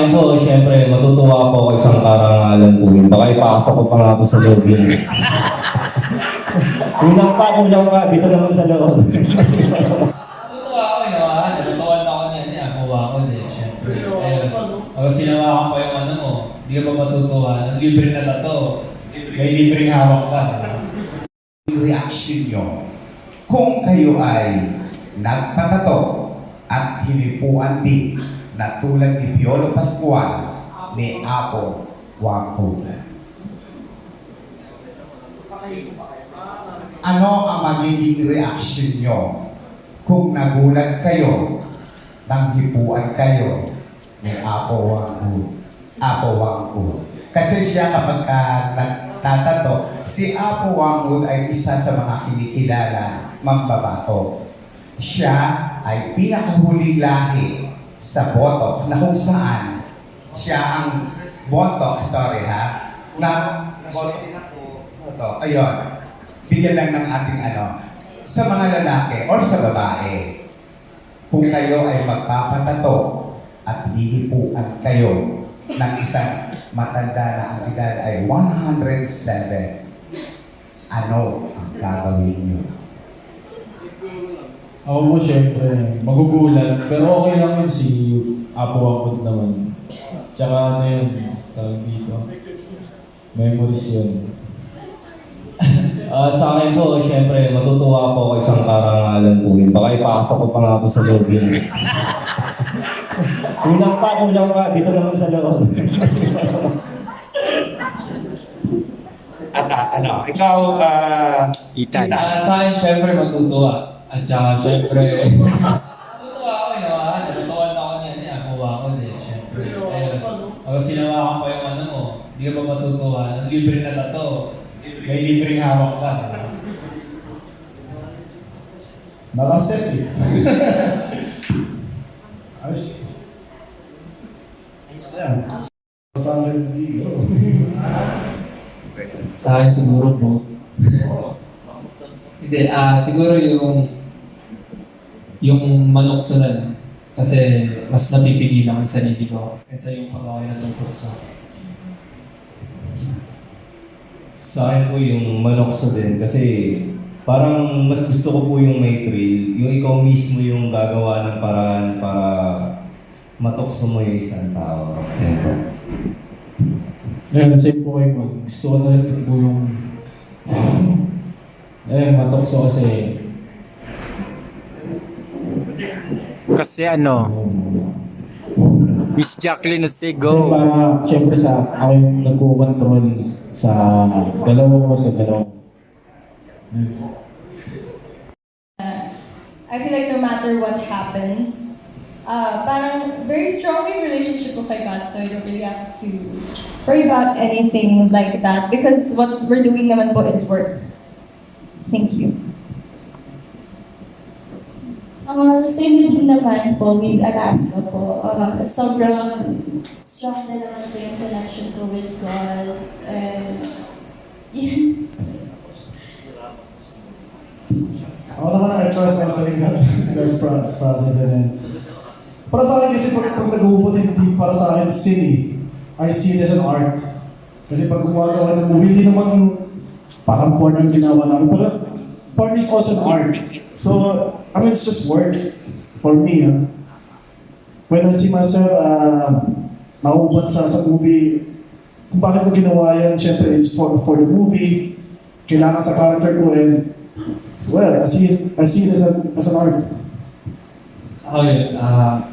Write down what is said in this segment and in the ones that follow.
akin po, syempre, matutuwa po ako isang karangalan po yun. Baka ipasok ko pa nga po sa loob yun. Kulang pa, dito naman sa loob. Natutuwa ako eh, naman. Natutuwa na ako niyan niya. Kuha ko din, syempre. Ayun. Tapos sinawakan ko yung ano mo. Hindi ka ba matutuwa? Libre na tato. May libreng hawak ka. Reaction nyo kung kayo ay nagpatato at hinipuan din na tulad ni Piolo Pascual ni Apo Wangkul. Ano ang magiging reaction nyo kung nagulat kayo nang hipuan kayo ni Apo Wangkul? Apo Wangkul. Kasi siya kapag nagtatato, si Apo Wangkul ay isa sa mga kinikilala mambabato. Siya ay pinakahuling lahi sa boto na kung saan siya ang boto, na boto, ayun, bigyan lang ng ating sa mga lalaki or sa babae. Kung kayo ay magpapatato at hihipuan kayo ng isang matanda na ang edad ay 107, ano ang gagawin niyo? Ako po syempre, magugulat. Pero okay lang yun si Apo Wangkul naman. Tsaka ano yun, tawag dito. Memories yun. Sa akin po, syempre, matutuwa po ako isang karangalan po yun. Baka ipasok ko pa nga po sa loob yun. Kulang pa, dito naman sa loob. At ikaw, Ethan. Sa akin, syempre, matutuwa. At saka, syempre, natutuwa ako eh, naman. Natutuwa na ako niyan niya. Kuha ko din, syempre. Ayun. Tapos sinawakan ko yung ano mo. Hindi ka ba matutuwa? Libre na tato. May libreng hawak ka. Nakaset eh. Ayos. Ayos na yan. Kasama yung video. Sa akin siguro po. Hindi, siguro yung manuksunan. Kasi mas napipigilan ang sarili ko kaysa yung pag-away na tutukso. Sa akin po yung manokso din kasi parang mas gusto ko po yung may thrill. Yung ikaw mismo yung gagawa ng paraan para matokso mo yung isang tao. Ngayon, same po kayo po. Gusto ko na rin po yung matokso kasi Miss Jacqueline say kasi go. para syempre ako yung nagkukontrol sa dalawa ko sa dalawa. I feel like no matter what happens, parang very strong yung relationship ko kay God, so I don't really have to worry about anything like that because what we're doing naman po is work. Thank you. Same din naman po with Alaska po. Sobrang strong na naman po yung connection ko with God. And, yun. Ako naman I trust also in God's process and then para sa akin kasi pag nag-uupot hindi para sa akin sin eh. I see it as an art. Kasi pag gumagawa ng movie, hindi naman parang porn ang ginawa namin. Pero porn is also an art. So, I mean, it's just work for me. When I see myself naubad sa movie, kung bakit ko ginawa yan, syempre it's for the movie, kailangan sa character ko and well, I see it as an art. Ako yun,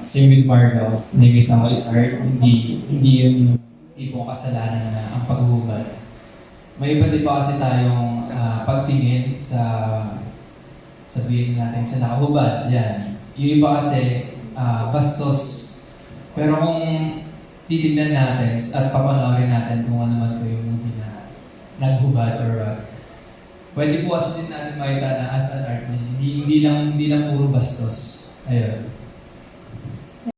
same with Margo. Nakikita ko is art, hindi yung tipong kasalanan na ang paghuhubad. May iba din pa kasi tayong pagtingin sa sabihin natin sa nakahubad, yan. Yung iba kasi bastos. Pero kung titignan natin at papanoorin natin kung ano man po yung movie na naghubad or what, pwede po kasi din natin makita na as an art, hindi lang puro bastos. Ayun.